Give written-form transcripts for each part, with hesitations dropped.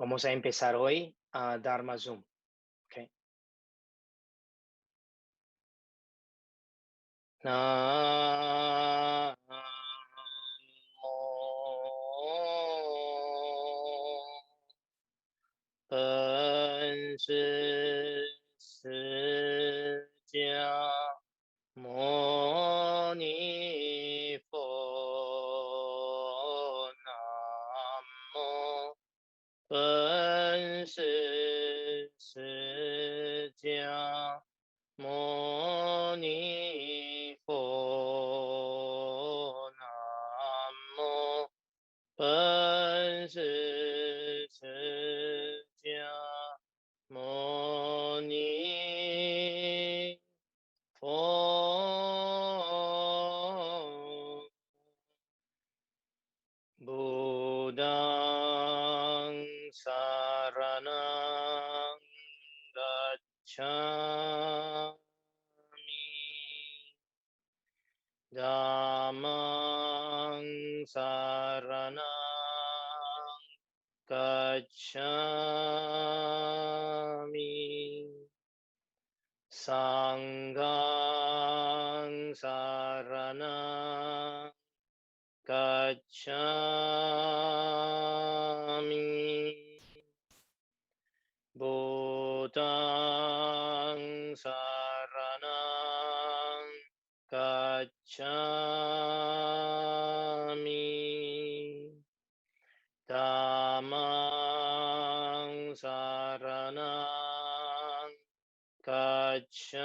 Vamos a empezar hoy a Dharma Zoom. ¿Ok? Namo Mo Ni Pho Namo 本师释迦牟尼佛，南无本师释迦牟尼佛。Buddhang saranang gacchami. Dhammang saranang gacchami. Sanghang saranang Gacchami. Buddhang saranang Gacchami. Dhammang saranang Gacchami.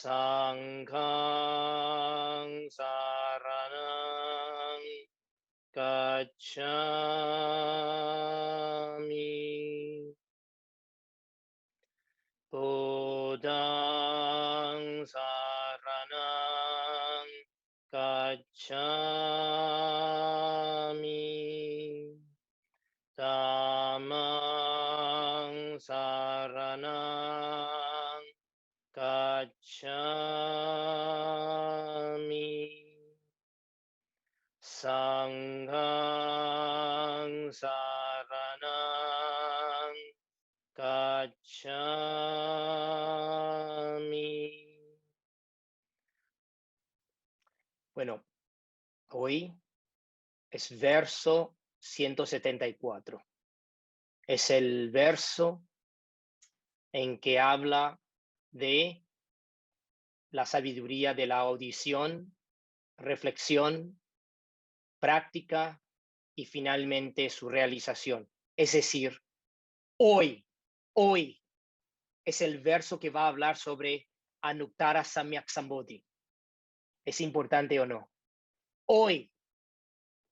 Sanghang saranang gacchami. Buddhang saranang gacchami. Dhammang saranang Gacchami. Sanghang saranang Gacchami. Bueno, hoy es verso 174. Es el verso en que habla de la sabiduría de la audición, reflexión, práctica y finalmente su realización. Es decir, hoy es el verso que va a hablar sobre Anuttara Samyak Sambodhi. ¿Es importante o no? Hoy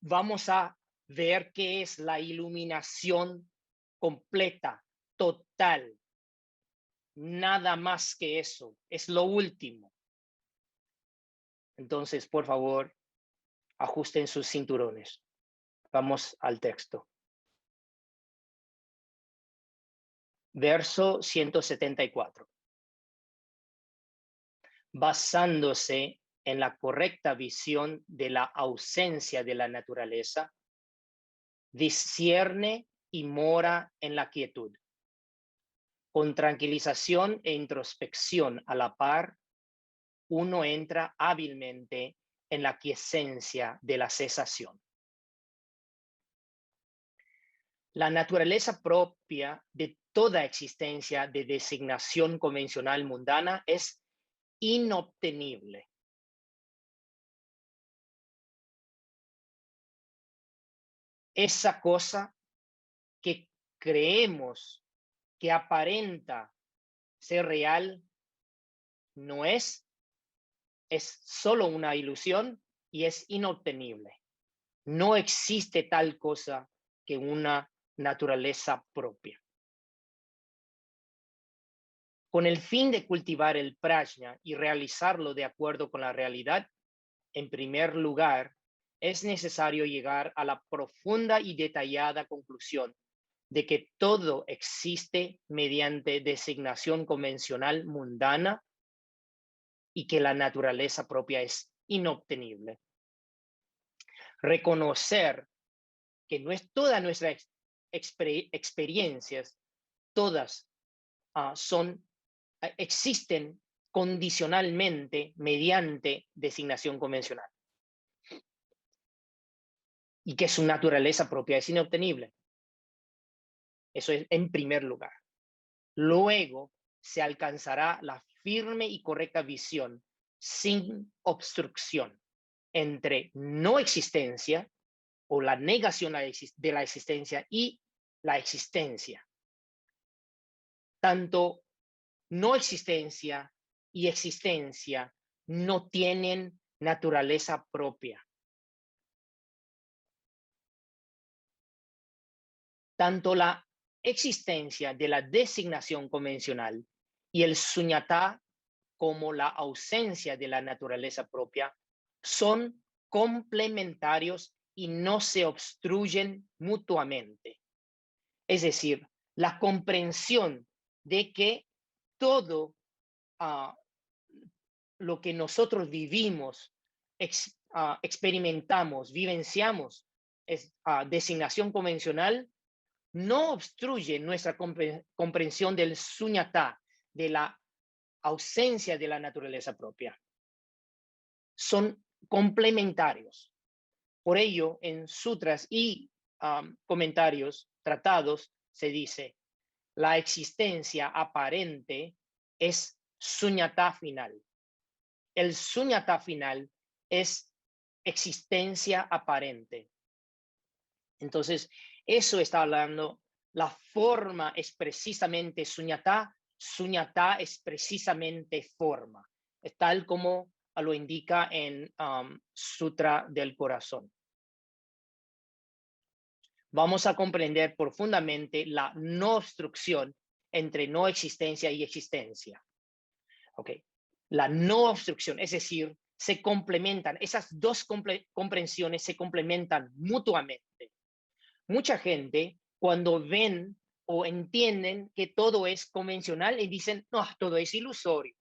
vamos a ver qué es la iluminación completa, total. Nada más que eso. Es lo último. Entonces, por favor, ajusten sus cinturones. Vamos al texto. Verso 174. Basándose en la correcta visión de la ausencia de la naturaleza, discierne y mora en la quietud. Con tranquilización e introspección a la par, uno entra hábilmente en la quiesencia de la cesación. La naturaleza propia de toda existencia de designación convencional mundana es inobtenible. Esa cosa que creemos que aparenta ser real no es solo una ilusión y es inobtenible. No existe tal cosa que una naturaleza propia. Con el fin de cultivar el prajna y realizarlo de acuerdo con la realidad, en primer lugar, es necesario llegar a la profunda y detallada conclusión de que todo existe mediante designación convencional mundana y que la naturaleza propia es inobtenible. reconocer que no es todas nuestras experiencias, todas existen condicionalmente mediante designación convencional y que su naturaleza propia es inobtenible. Eso es en primer lugar. Luego se alcanzará la firme y correcta visión sin obstrucción entre no existencia o la negación de la existencia y la existencia. Tanto no existencia y existencia no tienen naturaleza propia. Tanto la existencia de la designación convencional y el suñatá como la ausencia de la naturaleza propia son complementarios y no se obstruyen mutuamente. Es decir, la comprensión de que todo lo que nosotros vivimos, experimentamos, vivenciamos, es designación convencional, no obstruye nuestra comprensión del suñatá, de la ausencia de la naturaleza propia. Son complementarios. Por ello, en sutras y comentarios, tratados, se dice, la existencia aparente es suñatá final. El suñatá final es existencia aparente. Entonces, eso está hablando, la forma es precisamente suñatá, suñatá es precisamente forma, es tal como lo indica en Sutra del Corazón. Vamos a comprender profundamente la no obstrucción entre no existencia y existencia. Okay. La no obstrucción, es decir, se complementan, esas dos comprensiones se complementan mutuamente. Mucha gente, cuando ven o entienden que todo es convencional, y dicen, no, todo es ilusorio.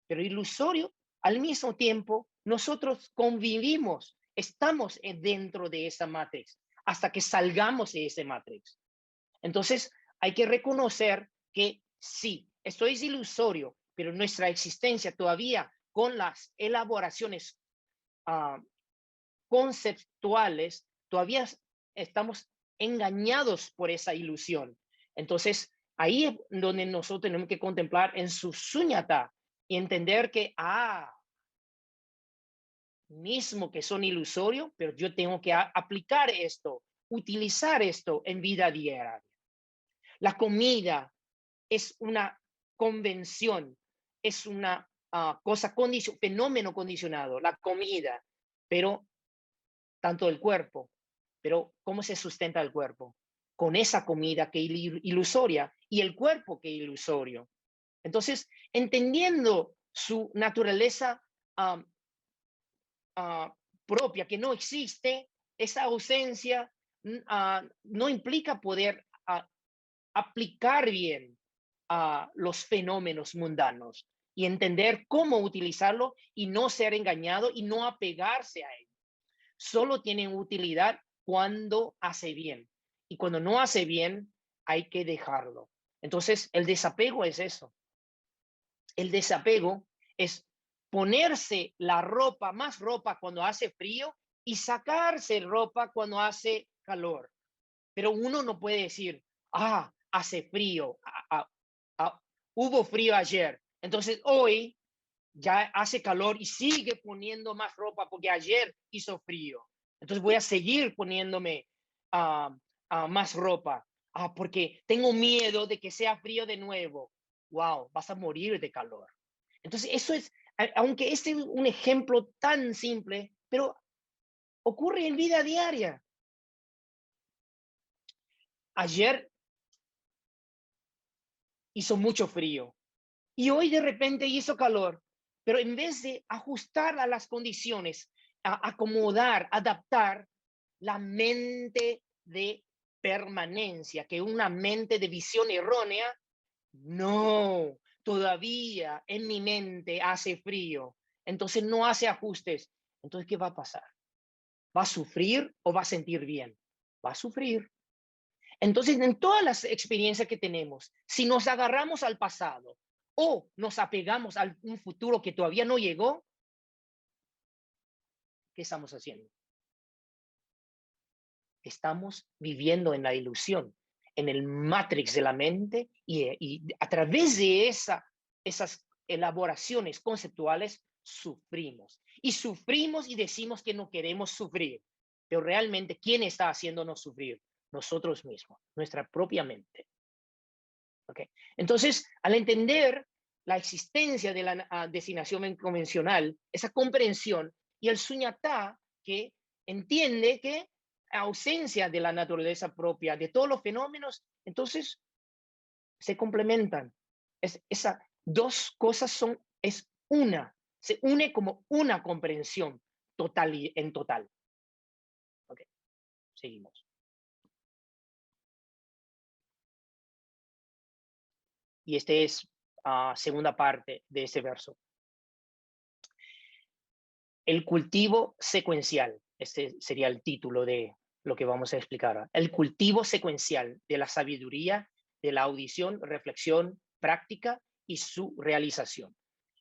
Pero ilusorio, al mismo tiempo, nosotros convivimos, estamos dentro de esa matriz, hasta que salgamos de esa matriz. Entonces, hay que reconocer que sí, esto es ilusorio, pero nuestra existencia todavía con las elaboraciones conceptuales, todavía estamos engañados por esa ilusión. Entonces, ahí es donde nosotros tenemos que contemplar en su suñata y entender que, mismo que son ilusorios, pero yo tengo que aplicar esto, utilizar esto en vida diaria. La comida es una convención, es una fenómeno condicionado, la comida, pero tanto el cuerpo, pero ¿cómo se sustenta el cuerpo? Con esa comida que es ilusoria y el cuerpo que es ilusorio. Entonces, entendiendo su naturaleza propia, que no existe, esa ausencia no implica poder aplicar bien los fenómenos mundanos y entender cómo utilizarlo y no ser engañado y no apegarse a él. Solo tienen utilidad cuando hace bien. Y cuando no hace bien, hay que dejarlo. Entonces, el desapego es eso. El desapego es ponerse la ropa, más ropa cuando hace frío y sacarse ropa cuando hace calor. Pero uno no puede decir, hace frío, hubo frío ayer, entonces hoy ya hace calor y sigue poniendo más ropa porque ayer hizo frío. Entonces voy a seguir poniéndome más ropa porque tengo miedo de que sea frío de nuevo. Wow, vas a morir de calor. Entonces eso es, aunque este es un ejemplo tan simple, pero ocurre en vida diaria. Ayer hizo mucho frío y hoy de repente hizo calor, pero en vez de ajustar a las condiciones, acomodar, adaptar la mente de permanencia, que una mente de visión errónea, no, todavía en mi mente hace frío, entonces no hace ajustes. Entonces, ¿qué va a pasar? ¿Va a sufrir o va a sentir bien? Va a sufrir. Entonces, en todas las experiencias que tenemos, si nos agarramos al pasado o nos apegamos a un futuro que todavía no llegó, ¿qué estamos haciendo? Estamos viviendo en la ilusión, en el matrix de la mente y a través de esas elaboraciones conceptuales sufrimos. Y sufrimos y decimos que no queremos sufrir. Pero realmente, ¿quién está haciéndonos sufrir? Nosotros mismos, nuestra propia mente. ¿Okay? Entonces, al entender la existencia de la designación convencional, esa comprensión, y el suñatá que entiende que ausencia de la naturaleza propia de todos los fenómenos, entonces se complementan. Esas dos cosas es una, se une como una comprensión total en total. Okay, seguimos. Y esta es segunda parte de ese verso. El cultivo secuencial, este sería el título de lo que vamos a explicar ahora. El cultivo secuencial de la sabiduría, de la audición, reflexión, práctica y su realización.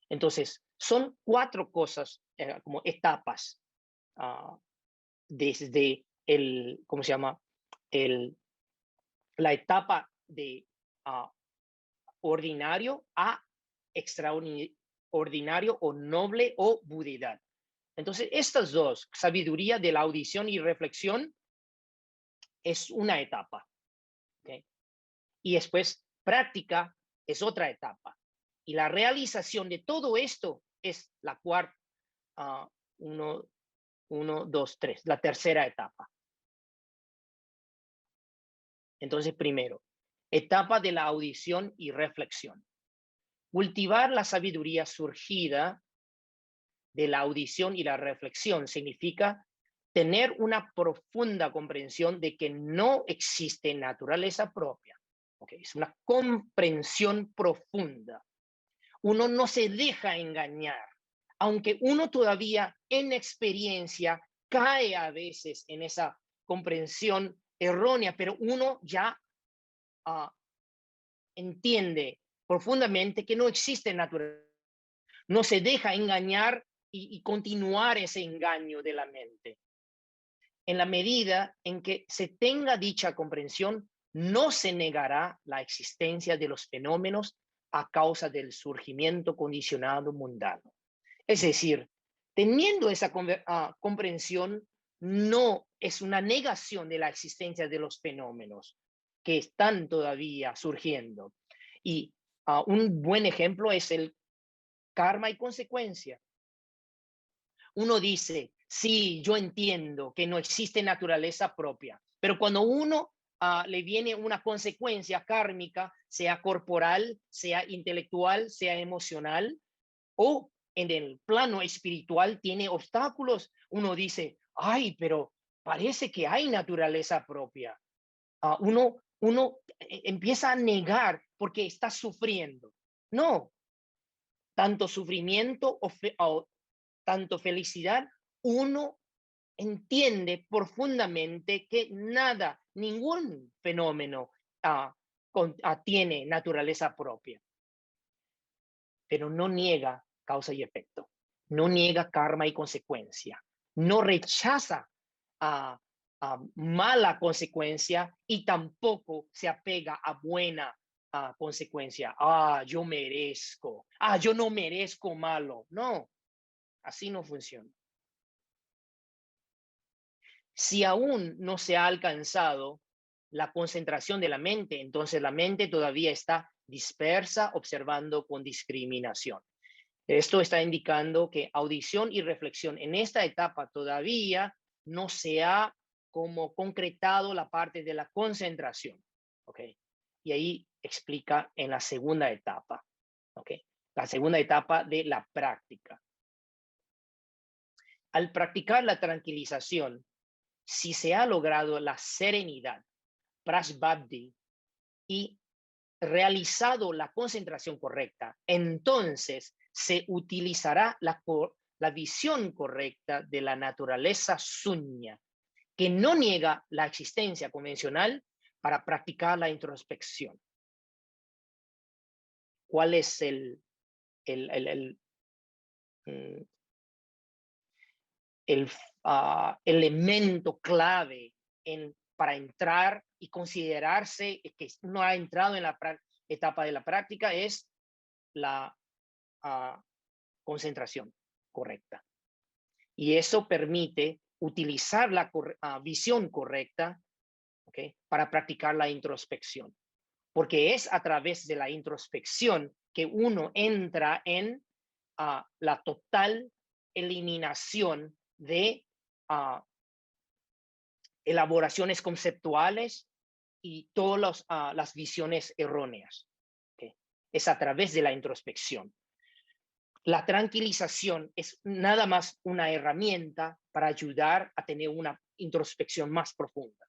Entonces, son 4 cosas, como etapas, desde ¿cómo se llama? La etapa de ordinario a extraordinario o noble o budidad. Entonces, estas dos, sabiduría de la audición y reflexión, es una etapa. ¿Okay? Y después, práctica es otra etapa. Y la realización de todo esto es la cuarta, 1, 2, 3, la tercera etapa. Entonces, primero, etapa de la audición y reflexión. Cultivar la sabiduría surgida de la audición y la reflexión significa tener una profunda comprensión de que no existe naturaleza propia. Okay, es una comprensión profunda. Uno no se deja engañar, aunque uno todavía en experiencia cae a veces en esa comprensión errónea, pero uno ya entiende profundamente que no existe naturaleza. No se deja engañar y continuar ese engaño de la mente. En la medida en que se tenga dicha comprensión, no se negará la existencia de los fenómenos a causa del surgimiento condicionado mundano. Es decir, teniendo esa comprensión, no es una negación de la existencia de los fenómenos que están todavía surgiendo. Y un buen ejemplo es el karma y consecuencia. Uno dice, sí, yo entiendo que no existe naturaleza propia, pero cuando uno le viene una consecuencia kármica, sea corporal, sea intelectual, sea emocional, o en el plano espiritual tiene obstáculos, uno dice, ay, pero parece que hay naturaleza propia. Uno empieza a negar porque está sufriendo. No, tanto sufrimiento o tanto felicidad, uno entiende profundamente que nada, ningún fenómeno tiene naturaleza propia, pero no niega causa y efecto, no niega karma y consecuencia, no rechaza a mala consecuencia y tampoco se apega a buena consecuencia. Yo merezco. Yo no merezco malo. No, así no funciona. Si aún no se ha alcanzado la concentración de la mente, entonces la mente todavía está dispersa, observando con discriminación. Esto está indicando que audición y reflexión en esta etapa todavía no se ha como concretado la parte de la concentración. ¿Okay? Y ahí explica en la segunda etapa. ¿Okay? La segunda etapa de la práctica. Al practicar la tranquilización, si se ha logrado la serenidad, prajbhati, y realizado la concentración correcta, entonces se utilizará la la visión correcta de la naturaleza suña, que no niega la existencia convencional para practicar la introspección. ¿Cuál es el elemento clave para entrar y considerarse que uno ha entrado en la etapa de la práctica? Es la concentración correcta. Y eso permite utilizar la visión correcta, ¿okay?, para practicar la introspección. Porque es a través de la introspección que uno entra en la total eliminación de elaboraciones conceptuales y todas las visiones erróneas. ¿Okay? Es a través de la introspección. La tranquilización es nada más una herramienta para ayudar a tener una introspección más profunda.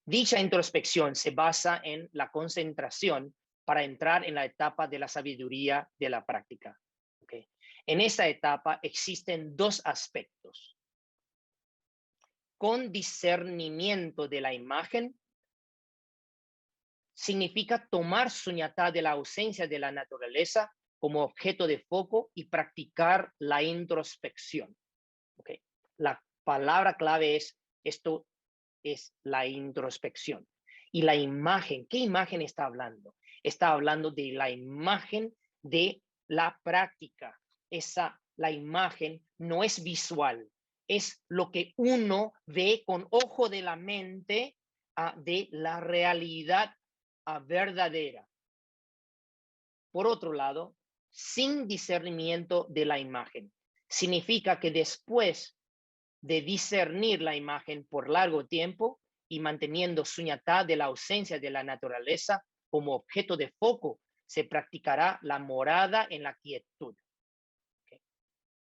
Dicha introspección se basa en la concentración para entrar en la etapa de la sabiduría de la práctica. ¿Okay? En esta etapa existen dos aspectos. Con discernimiento de la imagen, significa tomar suñatá de la ausencia de la naturaleza como objeto de foco y practicar la introspección. ¿Okay? La palabra clave esto es la introspección. Y la imagen, ¿qué imagen está hablando? Está hablando de la imagen de la práctica. La imagen no es visual, es lo que uno ve con ojo de la mente de la realidad verdadera. Por otro lado, sin discernimiento de la imagen, significa que después de discernir la imagen por largo tiempo y manteniendo suñatá de la ausencia de la naturaleza como objeto de foco, se practicará la morada en la quietud. ¿Okay?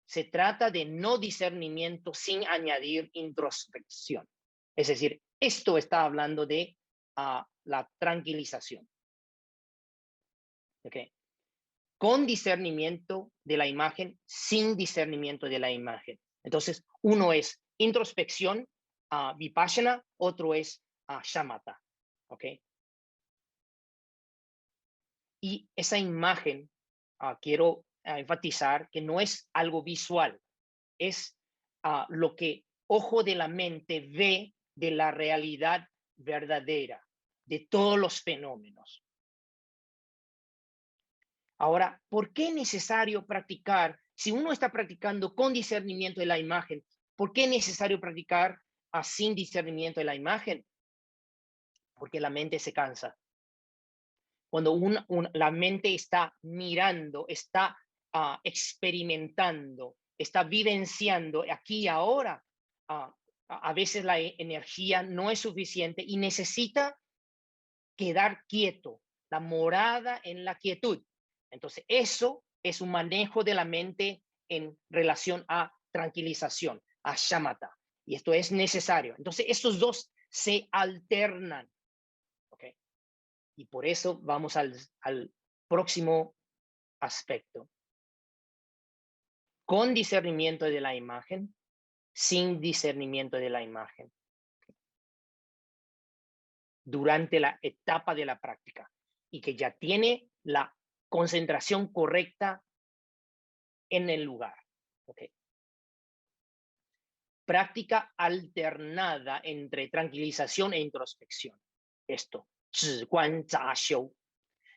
Se trata de no discernimiento sin añadir introspección. Es decir, esto está hablando de la tranquilización. ¿Okay? Con discernimiento de la imagen, sin discernimiento de la imagen. Entonces, uno es introspección, vipassana, otro es shamatha. ¿Ok? Y esa imagen, quiero enfatizar que no es algo visual, es lo que ojo de la mente ve de la realidad verdadera, de todos los fenómenos. Ahora, ¿por qué es necesario practicar? Si uno está practicando con discernimiento de la imagen, ¿por qué es necesario practicar sin discernimiento de la imagen? Porque la mente se cansa. Cuando la mente está mirando, está experimentando, está vivenciando aquí y ahora, a veces la energía no es suficiente y necesita quedar quieto, la morada en la quietud. Entonces, eso es un manejo de la mente en relación a tranquilización, a shamatha. Y esto es necesario. Entonces, estos dos se alternan. ¿Okay? Y por eso vamos al próximo aspecto. Con discernimiento de la imagen, sin discernimiento de la imagen. Durante la etapa de la práctica y que ya tiene la concentración correcta en el lugar. ¿Okay? Práctica alternada entre tranquilización e introspección. Esto, 止观杂修.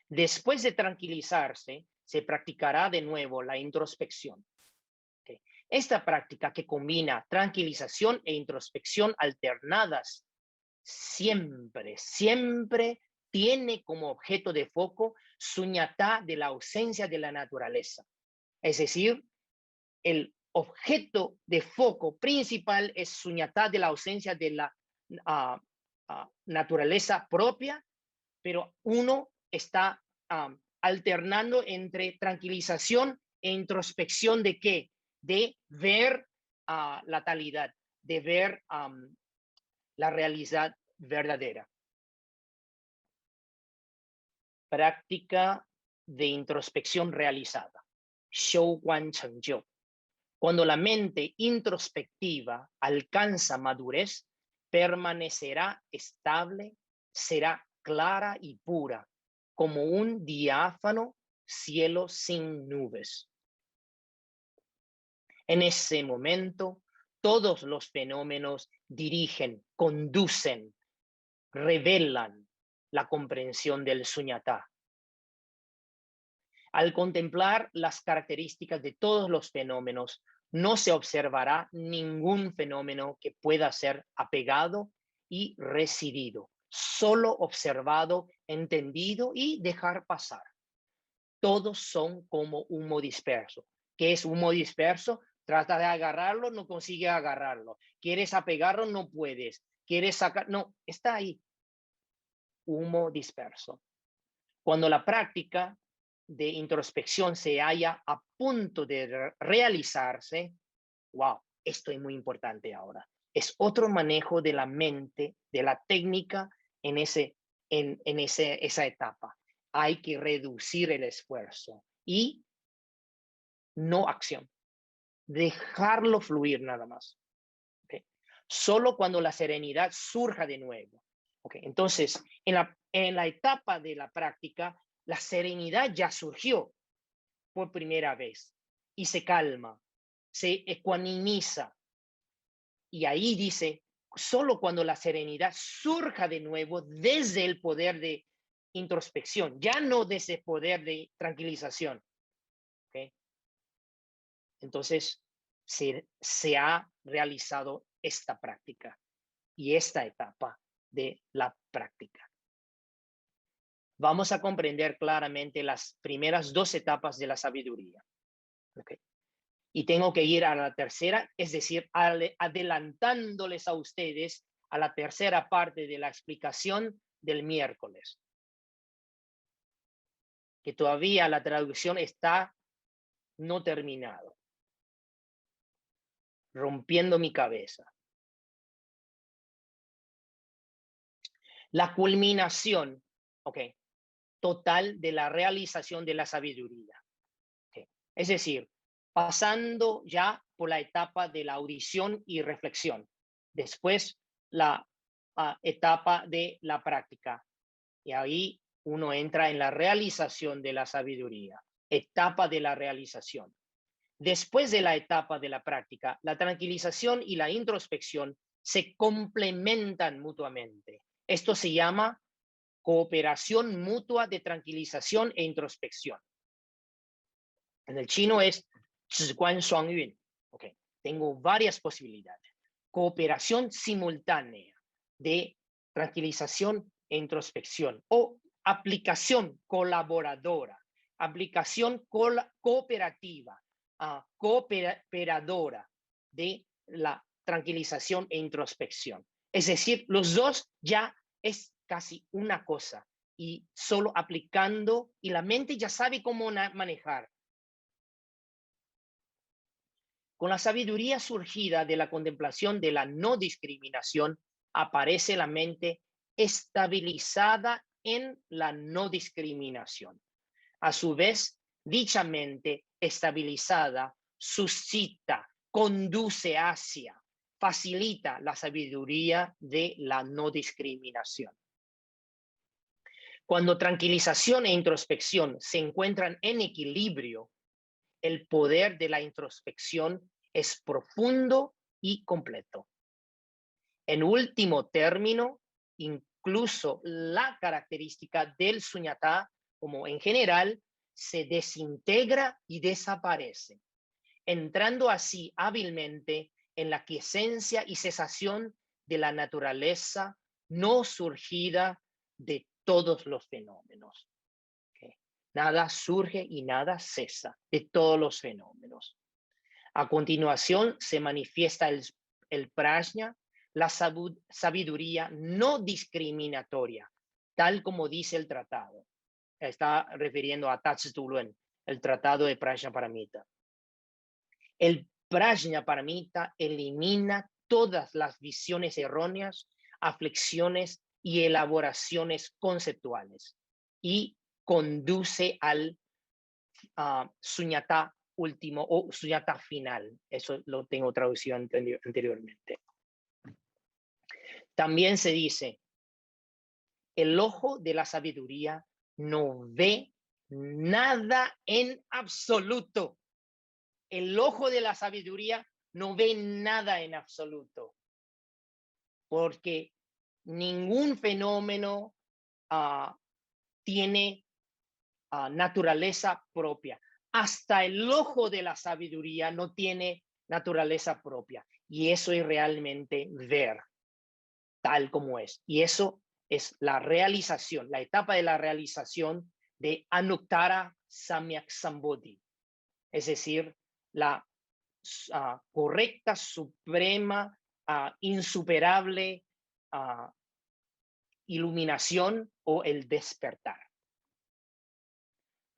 Después de tranquilizarse, se practicará de nuevo la introspección. ¿Okay? Esta práctica que combina tranquilización e introspección alternadas siempre tiene como objeto de foco suñatá de la ausencia de la naturaleza. Es decir, el objeto de foco principal es suñatá de la ausencia de la naturaleza propia, pero uno está alternando entre tranquilización e introspección de qué? De ver la talidad, de ver la realidad verdadera. Práctica de introspección realizada. 修观成就. Cuando la mente introspectiva alcanza madurez, permanecerá estable, será clara y pura, como un diáfano cielo sin nubes. En ese momento, todos los fenómenos dirigen, conducen, revelan la comprensión del suñatá. Al contemplar las características de todos los fenómenos, no se observará ningún fenómeno que pueda ser apegado y residido, solo observado, entendido y dejar pasar. Todos son como humo disperso. ¿Qué es humo disperso? Trata de agarrarlo, no consigue agarrarlo. ¿Quieres apegarlo? No puedes. ¿Quieres sacar? No, está ahí. Humo disperso. Cuando la práctica de introspección se halla a punto de realizarse, wow, esto es muy importante ahora. Es otro manejo de la mente, de la técnica en esa etapa. Hay que reducir el esfuerzo y no acción. Dejarlo fluir nada más. ¿Okay? Solo cuando la serenidad surja de nuevo. ¿Okay? Entonces, en la etapa de la práctica, la serenidad ya surgió por primera vez y se calma, se ecuanimiza. Y ahí dice, solo cuando la serenidad surja de nuevo desde el poder de introspección, ya no desde el poder de tranquilización. ¿Okay? Entonces, se ha realizado esta práctica y esta etapa de la práctica. Vamos a comprender claramente las primeras dos etapas de la sabiduría. ¿Okay? Y tengo que ir a la tercera, es decir, adelantándoles a ustedes a la tercera parte de la explicación del miércoles. Que todavía la traducción está no terminado. Rompiendo mi cabeza. La culminación, okay, total de la realización de la sabiduría. Okay. Es decir, pasando ya por la etapa de la audición y reflexión. Después la etapa de la práctica. Y ahí uno entra en la realización de la sabiduría. Etapa de la realización. Después de la etapa de la práctica, la tranquilización y la introspección se complementan mutuamente. Esto se llama cooperación mutua de tranquilización e introspección. En el chino es 直观双运. Okay. Tengo varias posibilidades. Cooperación simultánea de tranquilización e introspección o aplicación colaboradora, aplicación cooperativa, cooperadora de la tranquilización e introspección. Es decir, los dos ya es casi una cosa y solo aplicando y la mente ya sabe cómo manejar. Con la sabiduría surgida de la contemplación de la no discriminación, aparece la mente estabilizada en la no discriminación. A su vez, dicha mente estabilizada suscita, conduce hacia, facilita la sabiduría de la no discriminación. Cuando tranquilización e introspección se encuentran en equilibrio, el poder de la introspección es profundo y completo. En último término, incluso la característica del suñatá, como en general, se desintegra y desaparece, entrando así hábilmente en la quiesencia y cesación de la naturaleza no surgida de todos los fenómenos. Nada surge y nada cesa de todos los fenómenos. A continuación se manifiesta el prajna, la sabiduría no discriminatoria, tal como dice el tratado. Está refiriendo a Tats Tu Luen, el tratado de Prajna Paramita. El Prajna Paramita elimina todas las visiones erróneas, aflicciones y elaboraciones conceptuales y conduce al suñatá último o sunyata final. Eso lo tengo traducido anteriormente. También se dice, el ojo de la sabiduría no ve nada en absoluto. El ojo de la sabiduría no ve nada en absoluto, porque ningún fenómeno tiene naturaleza propia. Hasta el ojo de la sabiduría no tiene naturaleza propia. Y eso es realmente ver tal como es. Y eso es la realización, la etapa de la realización de Anuttara Samyak Sambodhi. Es decir, la correcta, suprema, insuperable iluminación o el despertar.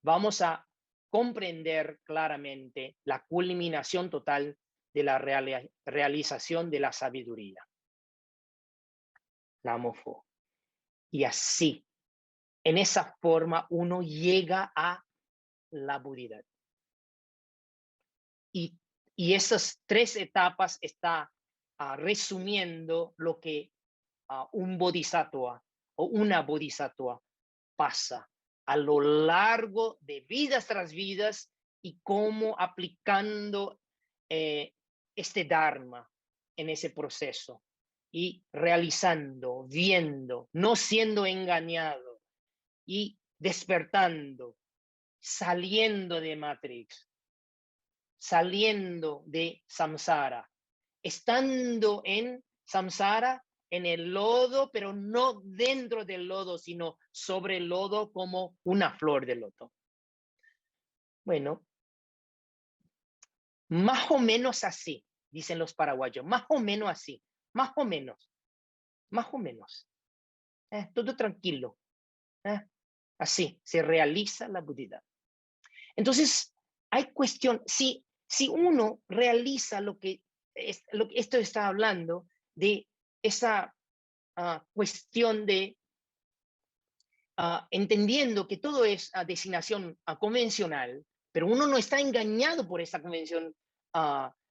Vamos a comprender claramente la culminación total de la realización de la sabiduría. Namo Pho. Y así, en esa forma, uno llega a la Buddhidad. Y esas tres etapas está resumiendo lo que un bodhisattva o una bodhisattva pasa a lo largo de vidas tras vidas y cómo aplicando este Dharma en ese proceso y realizando, viendo, no siendo engañado y despertando, saliendo de Matrix, saliendo de samsara, estando en samsara, en el lodo, pero no dentro del lodo, sino sobre el lodo como una flor de loto. Bueno, más o menos así, dicen los paraguayos, más o menos así, más o menos, más o menos. Todo tranquilo. Así se realiza la Buddhidad. Entonces, hay cuestión, si uno realiza lo que esto está hablando, de esa cuestión de entendiendo que todo es designación convencional, pero uno no está engañado por esa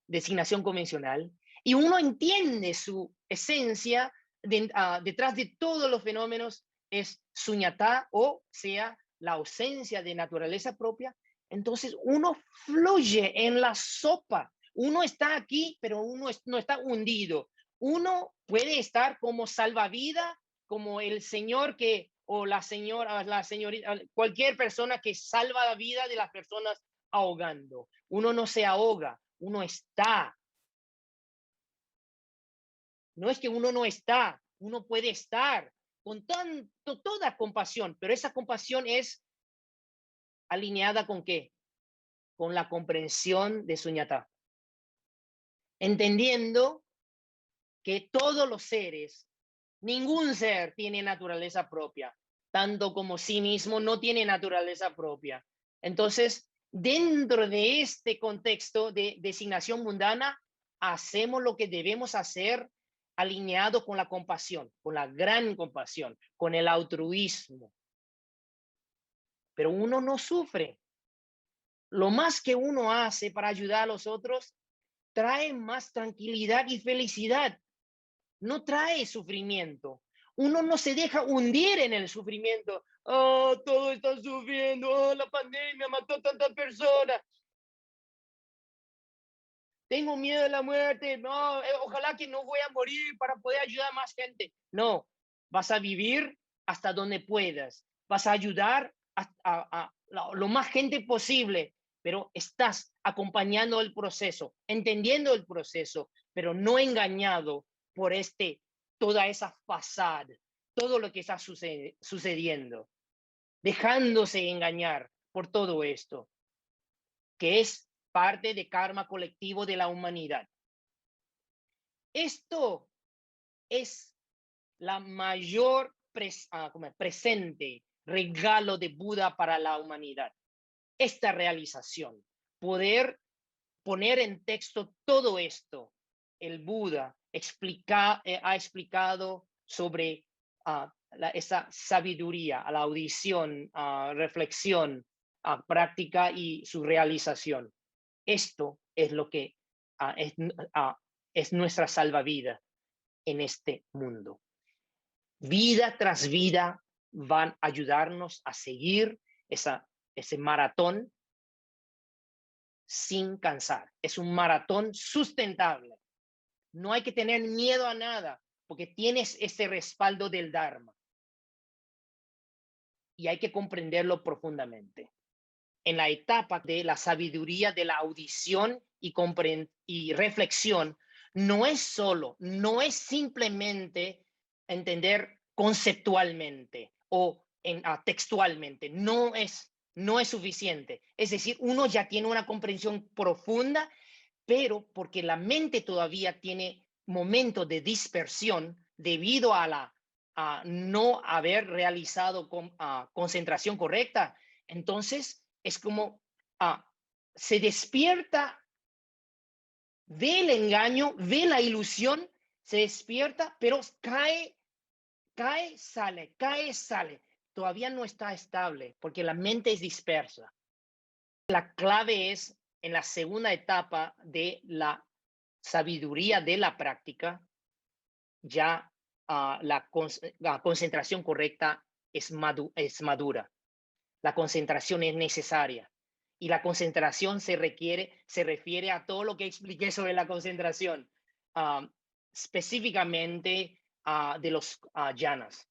designación convencional, y uno entiende su esencia detrás de todos los fenómenos es suñatá, o sea, la ausencia de naturaleza propia. Entonces uno fluye en la sopa. Uno está aquí, pero uno no está hundido. Uno puede estar como salvavidas, como el señor o la señorita, cualquier persona que salva la vida de las personas ahogando. Uno no se ahoga, uno está. No es que uno no está, uno puede estar con toda compasión, pero esa compasión es alineada ¿con qué? Con la comprensión de suñatá. Entendiendo que todos los seres, ningún ser tiene naturaleza propia, tanto como sí mismo no tiene naturaleza propia. Entonces, dentro de este contexto de designación mundana, hacemos lo que debemos hacer alineado con la compasión, con la gran compasión, con el altruismo. Pero uno no sufre. Lo más que uno hace para ayudar a los otros trae más tranquilidad y felicidad. No trae sufrimiento. Uno no se deja hundir en el sufrimiento. Oh, todo está sufriendo. Oh, la pandemia mató a tantas personas. Tengo miedo de la muerte. No, ojalá que no voy a morir para poder ayudar a más gente. No, vas a vivir hasta donde puedas. Vas a ayudar a lo más gente posible, pero estás acompañando el proceso, entendiendo el proceso, pero no engañado por toda esa fachada, todo lo que está sucediendo, dejándose engañar por todo esto, que es parte de karma colectivo de la humanidad. Esto es la mayor presente regalo de Buda para la humanidad. Esta realización, poder poner en texto todo esto. El Buda ha explicado sobre esa sabiduría, a la audición, reflexión, práctica y su realización. esto es lo que es nuestra salvavidas en este mundo. Vida tras vida van a ayudarnos a seguir ese maratón sin cansar. Es un maratón sustentable. No hay que tener miedo a nada porque tienes ese respaldo del Dharma y hay que comprenderlo profundamente. En la etapa de la sabiduría de la audición y reflexión, no es simplemente entender conceptualmente o textualmente, no es suficiente. Es decir, uno ya tiene una comprensión profunda, pero porque la mente todavía tiene momentos de dispersión debido a no haber realizado concentración correcta, entonces es como se despierta, ve el engaño, ve la ilusión, se despierta, pero cae, sale, cae, sale. Todavía no está estable porque la mente es dispersa. La clave es en la segunda etapa de la sabiduría de la práctica, ya la concentración correcta es madura. La concentración es necesaria. Y la concentración se refiere a todo lo que expliqué sobre la concentración, específicamente de los jhanas.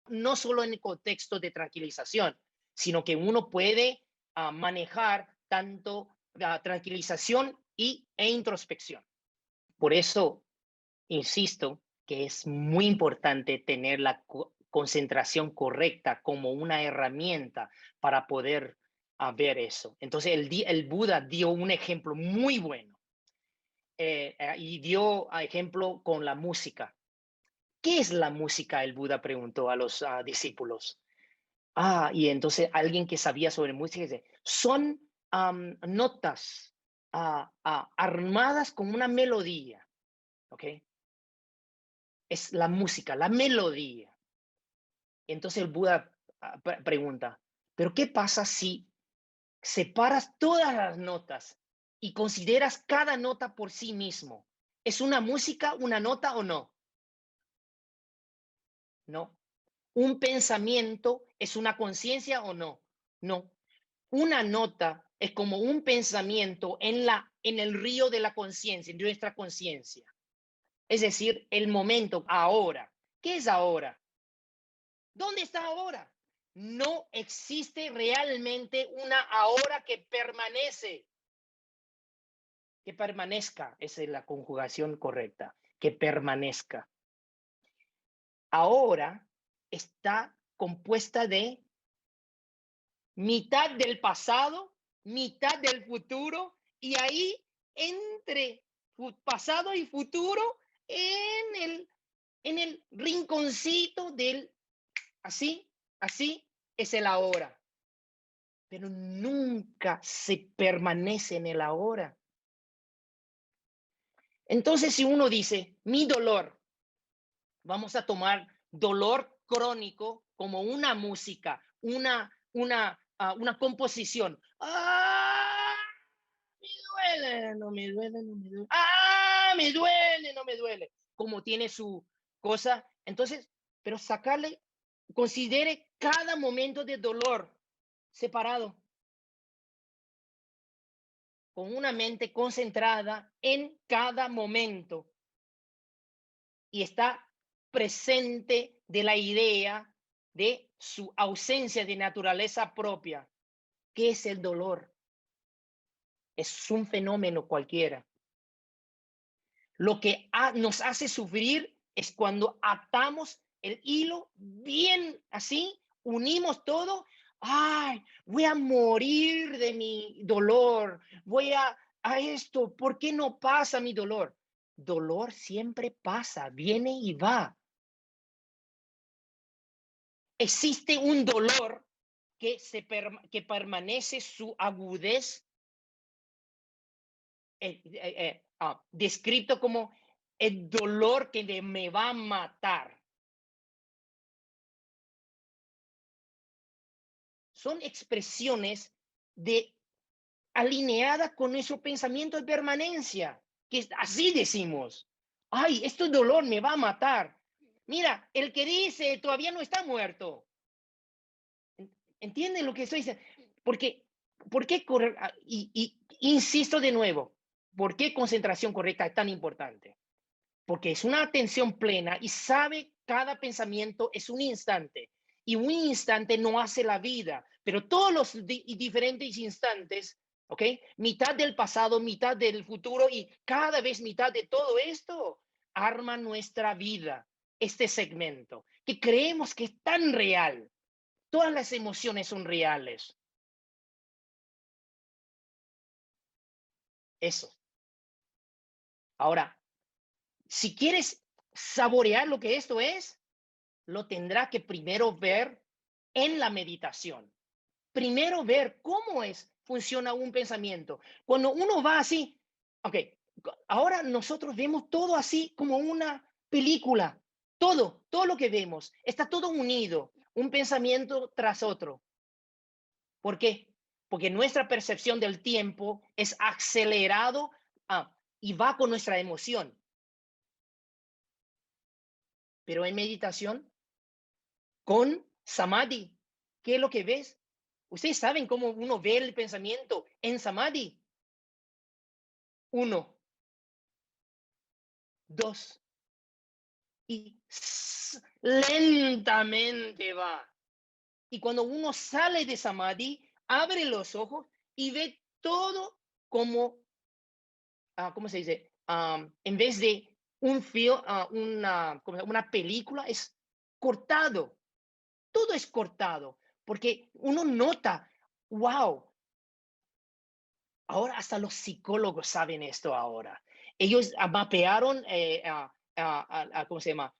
No solo en el contexto de tranquilización, sino que uno puede manejar tanto la tranquilización e introspección. Por eso, insisto, que es muy importante tener la concentración correcta como una herramienta para poder ver eso. Entonces, el Buda dio un ejemplo muy bueno y dio ejemplo con la música. ¿Qué es la música? El Buda preguntó a los discípulos. Y entonces alguien que sabía sobre música dice, son notas armadas con una melodía, ¿ok? Es la música, la melodía. Entonces el Buda pregunta, ¿pero qué pasa si separas todas las notas y consideras cada nota por sí mismo? ¿Es una música, una nota o no? No. ¿Un pensamiento es una conciencia o no? No. Una nota es como un pensamiento en el río de la conciencia, en nuestra conciencia. Es decir, el momento, ahora. ¿Qué es ahora? ¿Dónde está ahora? No existe realmente una ahora que permanezca. Esa es la conjugación correcta, que permanezca. Ahora está compuesta de mitad del pasado, mitad del futuro, y ahí entre pasado y futuro, en el rinconcito del así, es el ahora. Pero nunca se permanece en el ahora. Entonces, si uno dice, mi dolor, vamos a tomar dolor crónico como una música, una composición. Me duele, no me duele, no me duele. Me duele, no me duele. Como tiene su cosa. Entonces, pero considere cada momento de dolor separado, con una mente concentrada en cada momento y está presente de la idea de su ausencia de naturaleza propia. ¿Qué es el dolor? Es un fenómeno cualquiera. Lo que nos hace sufrir es cuando atamos el hilo bien así, unimos todo. Voy a morir de mi dolor. Voy a esto. ¿Por qué no pasa mi dolor? Dolor siempre pasa, viene y va. Existe un dolor que permanece su agudez descrito como el dolor que me va a matar. Son expresiones de alineada con nuestro pensamiento de permanencia, que así decimos, ay, este dolor me va a matar. Mira, el que dice todavía no está muerto. ¿Entienden lo que estoy diciendo? Porque, ¿por qué correr? Y insisto de nuevo, ¿por qué concentración correcta es tan importante? Porque es una atención plena y sabe cada pensamiento es un instante. Y un instante no hace la vida, pero todos los diferentes instantes, ¿ok? Mitad del pasado, mitad del futuro y cada vez mitad de todo esto arma nuestra vida, este segmento, que creemos que es tan real. Todas las emociones son reales. Eso. Ahora, si quieres saborear lo que esto es, lo tendrá que primero ver en la meditación. Primero ver cómo funciona un pensamiento. Cuando uno va así, ok, ahora nosotros vemos todo así como una película. Todo lo que vemos, está todo unido, un pensamiento tras otro. ¿Por qué? Porque nuestra percepción del tiempo es acelerado y va con nuestra emoción. Pero en meditación, con samadhi, ¿qué es lo que ves? Ustedes saben cómo uno ve el pensamiento en samadhi. 1, 2, y lentamente va. Y cuando uno sale de samadhi, abre los ojos y ve todo como, ¿cómo se dice? En vez de un film, una película, es cortado. Todo es cortado, porque uno nota, wow, ahora hasta los psicólogos saben esto ahora. Ellos mapearon, ¿cómo se llama?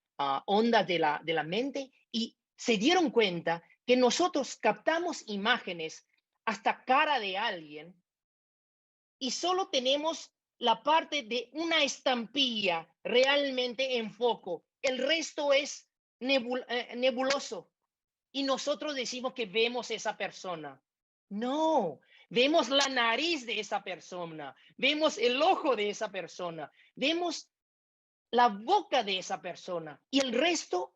Ondas de la mente y se dieron cuenta que nosotros captamos imágenes hasta cara de alguien y solo tenemos la parte de una estampilla realmente en foco. El resto es nebuloso. Y nosotros decimos que vemos esa persona. No, vemos la nariz de esa persona, vemos el ojo de esa persona, vemos la boca de esa persona. Y el resto,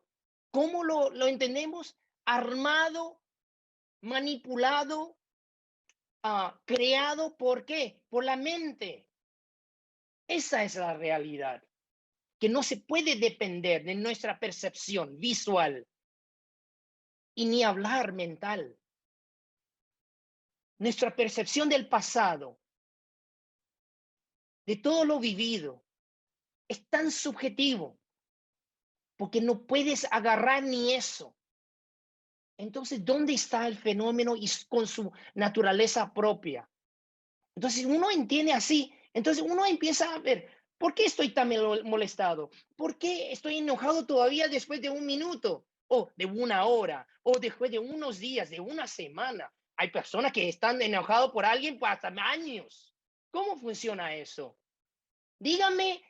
¿cómo lo entendemos? Armado, manipulado, creado, ¿por qué? Por la mente. Esa es la realidad, que no se puede depender de nuestra percepción visual y ni hablar mental. Nuestra percepción del pasado, de todo lo vivido, es tan subjetivo, porque no puedes agarrar ni eso. Entonces, ¿dónde está el fenómeno y con su naturaleza propia? Entonces, uno entiende así, entonces uno empieza a ver, ¿por qué estoy tan molestado? ¿Por qué estoy enojado todavía después de un minuto? O de una hora, o después de unos días, de una semana. Hay personas que están enojados por alguien por hasta años. ¿Cómo funciona eso? Dígame,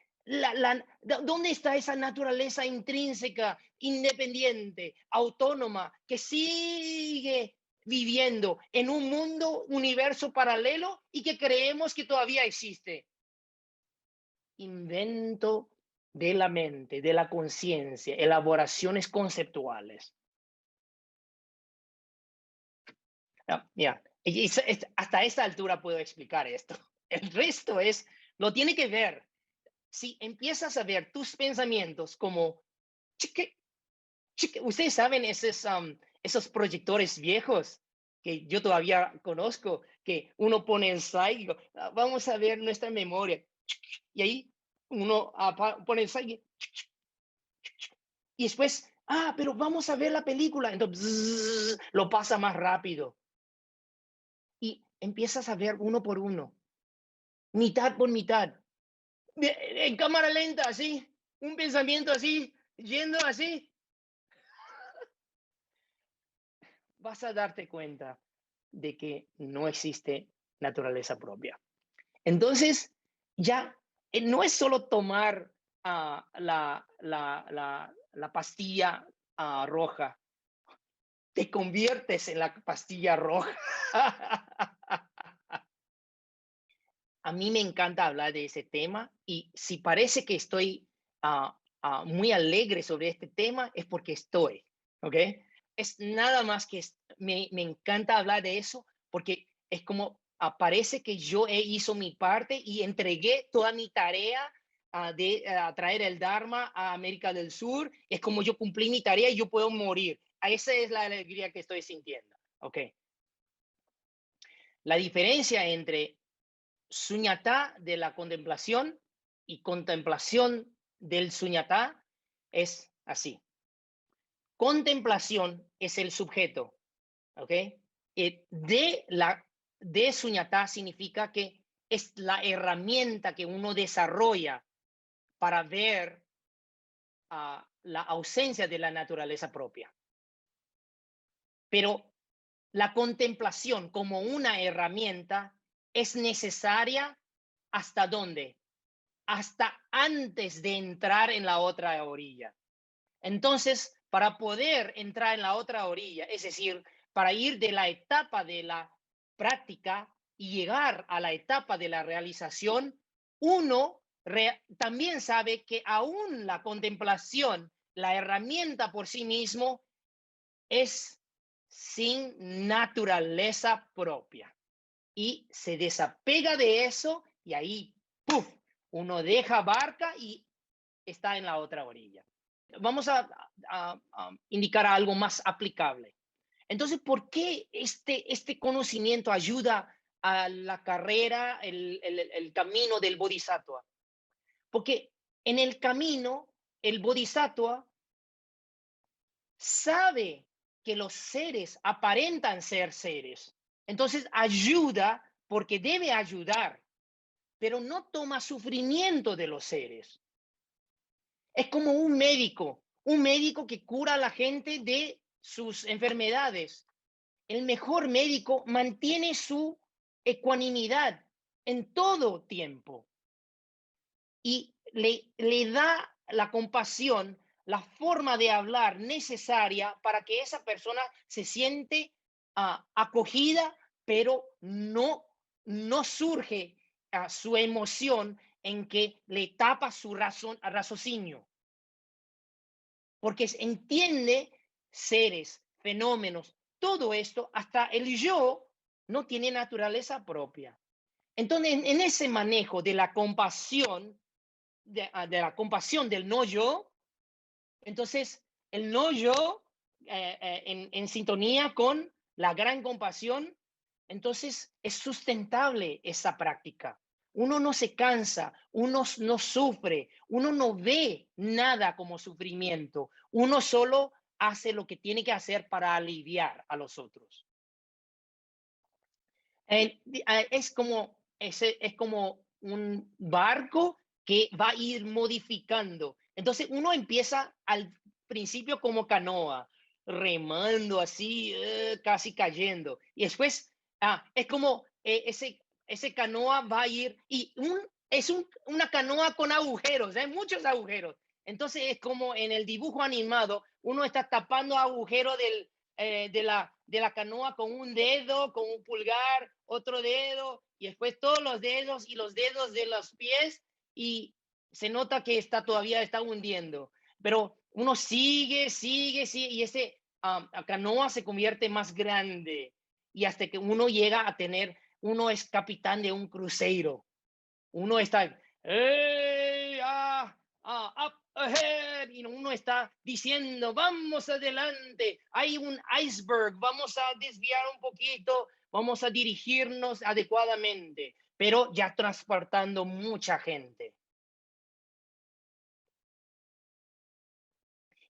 ¿dónde está esa naturaleza intrínseca, independiente, autónoma, que sigue viviendo en un mundo, universo paralelo y que creemos que todavía existe? Invento de la mente, de la conciencia, elaboraciones conceptuales. Mira, hasta esta altura puedo explicar esto. El resto lo tiene que ver. Si empiezas a ver tus pensamientos como, chique, chique, ustedes saben esos proyectores viejos que yo todavía conozco, que uno pone el slide y digo, vamos a ver nuestra memoria. Y ahí uno pone el slide y después, pero vamos a ver la película. Entonces, lo pasa más rápido. Y empiezas a ver uno por uno, mitad por mitad, en cámara lenta, así, un pensamiento así, yendo así, vas a darte cuenta de que no existe naturaleza propia. Entonces, ya no es solo tomar la pastilla roja, te conviertes en la pastilla roja. a mí me encanta hablar de ese tema y si parece que estoy muy alegre sobre este tema, es porque estoy, ¿ok? Es nada más que me encanta hablar de eso porque es como parece que yo hizo mi parte y entregué toda mi tarea de traer el Dharma a América del Sur. Es como yo cumplí mi tarea y yo puedo morir. Esa es la alegría que estoy sintiendo, ¿ok? La diferencia entre suñatá de la contemplación y contemplación del suñatá es así. Contemplación es el sujeto, ¿ok? De suñatá significa que es la herramienta que uno desarrolla para ver la ausencia de la naturaleza propia. Pero la contemplación como una herramienta es necesaria hasta dónde? Hasta antes de entrar en la otra orilla. Entonces, para poder entrar en la otra orilla, es decir, para ir de la etapa de la práctica y llegar a la etapa de la realización, uno también sabe que aún la contemplación, la herramienta por sí mismo, es sin naturaleza propia. Y se desapega de eso y ahí, ¡puf!, uno deja barca y está en la otra orilla. Vamos a indicar algo más aplicable. Entonces, ¿por qué este conocimiento ayuda a la carrera, el camino del bodhisattva? Porque en el camino, el bodhisattva sabe que los seres aparentan ser seres. Entonces, ayuda porque debe ayudar, pero no toma sufrimiento de los seres. Es como un médico que cura a la gente de sus enfermedades. El mejor médico mantiene su ecuanimidad en todo tiempo y le da la compasión, la forma de hablar necesaria para que esa persona se siente acogida, pero no surge su emoción en que le tapa su raciocinio, porque entiende seres, fenómenos, todo esto, hasta el yo no tiene naturaleza propia. Entonces, en ese manejo de la compasión, de la compasión del no yo, entonces el no yo en sintonía con la gran compasión, entonces es sustentable esa práctica. Uno no se cansa, uno no sufre, uno no ve nada como sufrimiento, uno solo hace lo que tiene que hacer para aliviar a los otros. Es como un barco que va a ir modificando. Entonces uno empieza al principio como canoa, remando así, casi cayendo. Y después es como ese canoa va a ir, y una canoa con agujeros, hay muchos agujeros. Entonces es como en el dibujo animado, uno está tapando agujeros de la canoa con un dedo, con un pulgar, otro dedo, y después todos los dedos y los dedos de los pies, y se nota que todavía está hundiendo. Pero uno sigue, y ese canoa se convierte más grande, y hasta que uno llega a uno es capitán de un crucero. Uno está, hey, up ahead, y uno está diciendo, vamos adelante, hay un iceberg, vamos a desviar un poquito, vamos a dirigirnos adecuadamente, pero ya transportando mucha gente.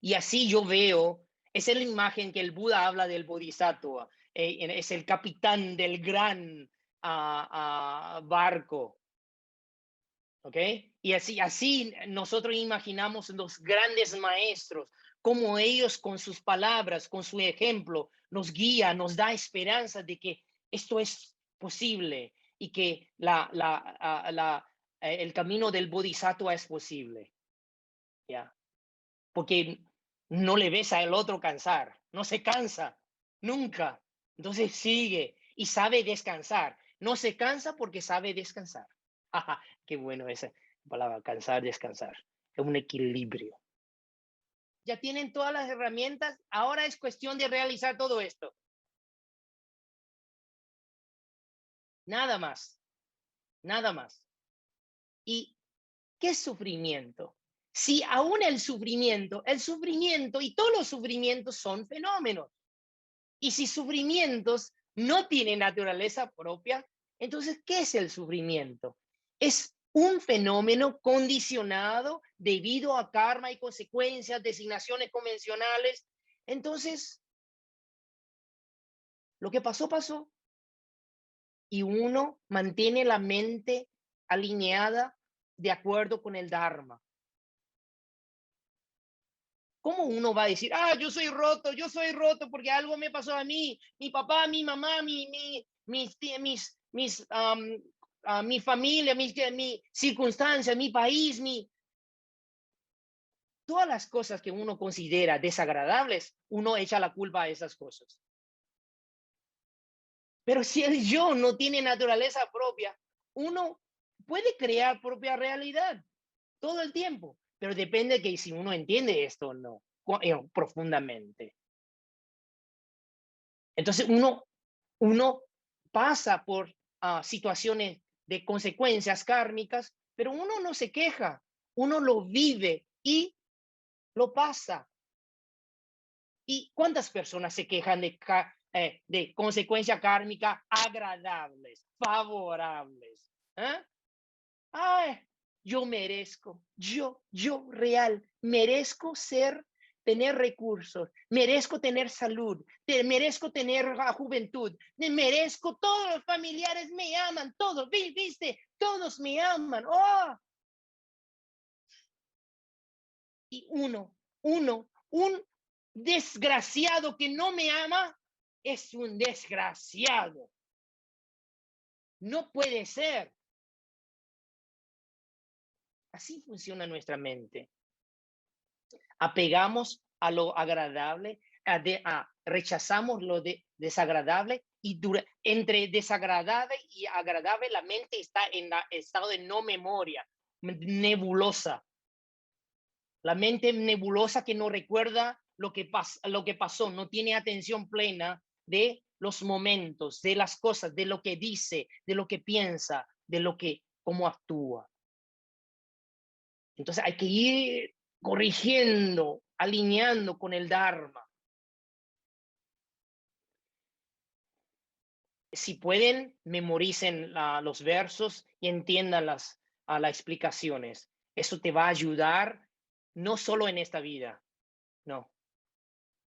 Y así yo veo, esa es la imagen que el Buda habla del Bodhisattva, es el capitán del gran barco. ¿Ok? Y así nosotros imaginamos los grandes maestros, como ellos con sus palabras, con su ejemplo, nos guía, nos da esperanza de que esto es posible y que el camino del bodhisattva es posible. ¿Ya? Porque no le ves al otro cansar, no se cansa, nunca. Entonces sigue y sabe descansar. No se cansa porque sabe descansar. Qué bueno esa palabra, cansar, descansar. Es un equilibrio. Ya tienen todas las herramientas, ahora es cuestión de realizar todo esto. Nada más, nada más. ¿Y qué es sufrimiento? Si aún el sufrimiento y todos los sufrimientos son fenómenos. Y si sufrimientos no tienen naturaleza propia, entonces, ¿qué es el sufrimiento? Es un fenómeno condicionado debido a karma y consecuencias, designaciones convencionales. Entonces, lo que pasó, pasó. Y uno mantiene la mente alineada de acuerdo con el Dharma. ¿Cómo uno va a decir, yo soy roto porque algo me pasó a mí, mi papá, mi mamá, mi familia, mi circunstancia, mi país, todas las cosas que uno considera desagradables, uno echa la culpa a esas cosas. Pero si el yo no tiene naturaleza propia, uno puede crear propia realidad todo el tiempo, pero depende de que si uno entiende esto o no, profundamente. Entonces uno pasa por situaciones de consecuencias kármicas, pero uno no se queja, uno lo vive y lo pasa. ¿Y cuántas personas se quejan de consecuencias kármicas agradables, favorables? Ay, yo merezco, yo real, merezco tener recursos, merezco tener salud, merezco tener juventud, merezco, todos los familiares me aman, todos, viste, todos me aman. Oh. Y un desgraciado que no me ama, es un desgraciado. No puede ser. Así funciona nuestra mente. Apegamos a lo agradable, rechazamos lo desagradable, y entre desagradable y agradable la mente está en estado de no memoria, nebulosa. La mente nebulosa que no recuerda lo que pasó, no tiene atención plena de los momentos, de las cosas, de lo que dice, de lo que piensa, de cómo actúa. Entonces hay que ir corrigiendo, alineando con el Dharma. Si pueden, memoricen los versos y entiendan las explicaciones. Eso te va a ayudar no solo en esta vida, no,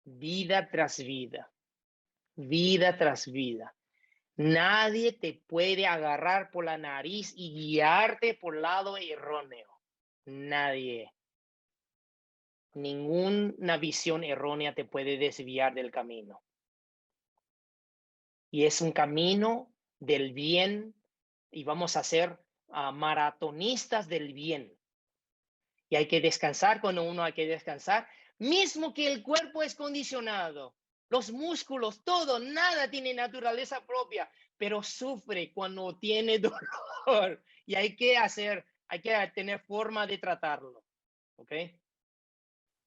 vida tras vida, vida tras vida. Nadie te puede agarrar por la nariz y guiarte por el lado erróneo. Nadie. Ninguna visión errónea te puede desviar del camino. Y es un camino del bien, y vamos a ser maratonistas del bien. Y hay que descansar cuando uno hay que descansar, mismo que el cuerpo es condicionado, los músculos, todo, nada tiene naturaleza propia, pero sufre cuando tiene dolor, y hay que tener forma de tratarlo. ¿Ok?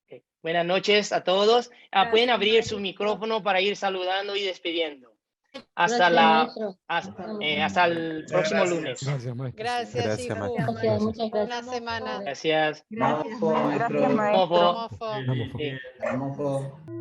Okay. Buenas noches a todos. Pueden abrir su micrófono para ir saludando y despidiendo. Hasta el próximo lunes. Gracias, maestro. Gracias, Shifu. Gracias. Muchas Buena gracias. semana. Gracias. Gracias, maestro. Mofo. Mofo. Vamos, Sí. Vamos.